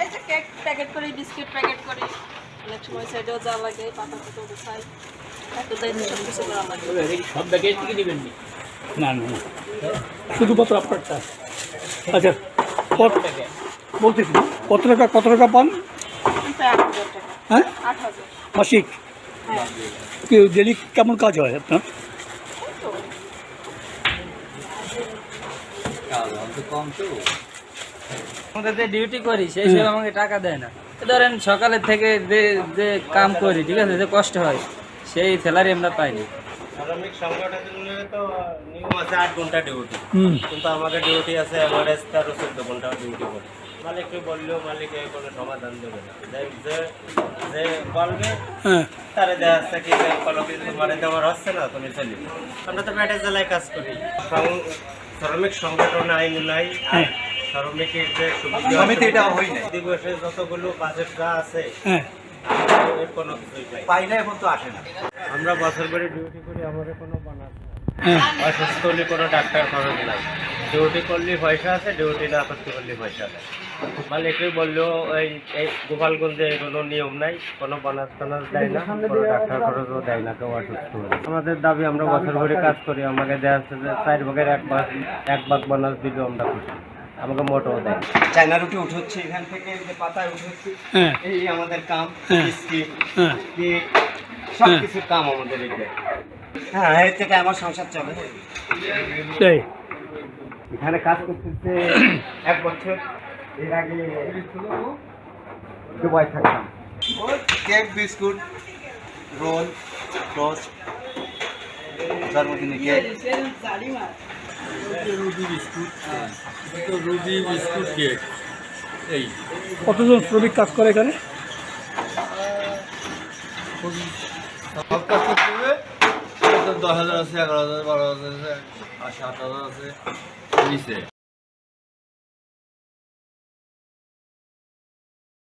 এই যে cake packet করি, বিস্কিট প্যাকেট করি, অনেক সময় সাইডেও যা লাগে পাতা পাতা গুছাই, এত দায়িত্ব সব কিছু করা লাগে। সব ব্যাগে থেকে নেবেন না না না শুধুমাত্র আপনারটা। আচ্ছা বলতেছি কত টাকা পান? প্রায় 8,000 টাকা। হ্যাঁ 8,000। মাসিক। হ্যাঁ কি ডেলি কেমন কাজ হয় আপনার? আমাদের যে ডিউটি করি সেই হিসেবে আমাকে টাকা দেয় না। ধরেন সকালের থেকে যে যে কাম করি, ঠিক আছে, যে কষ্ট হয় সেই স্যালারি আমরা পাইনি। শ্রমিক সংগঠনের তো নিয়ম আছে 8 ঘন্টা ডিউটি, হুম কিন্তু আমাদের ডিউটি আছে এভারেজ 13-14 ঘন্টা ডিউটি করি। মালিককে বললেও মালিক কোনো সমাধান দেবে না। যে বলবে হ্যাঁ তারে দেওয়া যাচ্ছে কি তোমার দেওয়ার হচ্ছে না, তুমি চলি। আমরা তো পেটের জ্বালায় কাজ করি। শ্রমিক সংগঠন আইন নাই, হ্যাঁ শ্রমিকের যে সুবিধা দিবসে যতগুলো বাজেট যা আছে হ্যাঁ এর কোনো কিছুই পাই না, এখন তো আসে না। আমরা বছর করে ডিউটি করি, আমাদের কোনো বানা হ্যাঁ অসুস্থ হলে কোনো ডাক্তার খরচ নাই। ডিউটি করলে পয়সা আছে, ডিউটি না করতে করলে পয়সা নেই। মালিকই বললেও এই গোপালগঞ্জে কোনো নিয়ম নাই, কোনো বোনাস টানাস দেয় না, কোনো ডাক্তার খরচও দেয় না কেউ অসুস্থ হলে। আমাদের দাবি, আমরা বছর করে কাজ করি, আমাকে দেওয়া হচ্ছে যে 4 ভাগের 1 ভাগ বোনাস দিলেও আমরা খুশি। আমাকে মোটেও দেয়। চায়না রুটি উঠছে এখান থেকে, যে পাতায় উঠছে, হ্যাঁ এই আমাদের কাম। হ্যাঁ। বিস্কিট, হ্যাঁ কেক, সব কিছুর কাম আমাদের এটা। হ্যাঁ, এর থেকে আমার সংসার চলে। তাই এখানে কাজ করতেছে 1 বছর। এর আগে দুবাই থাকতাম। কেক, বিস্কুট, রোল, টোস্ট, জন্মদিনে কেক, রুটি বিস্কুট, কেক। এই কতজন শ্রমিক কাজ করে এখানে? সব কাজ করতে হবে। 10,000 আছে, 11,000, 12,000 আছে, আর 7,000 আছে নিচে।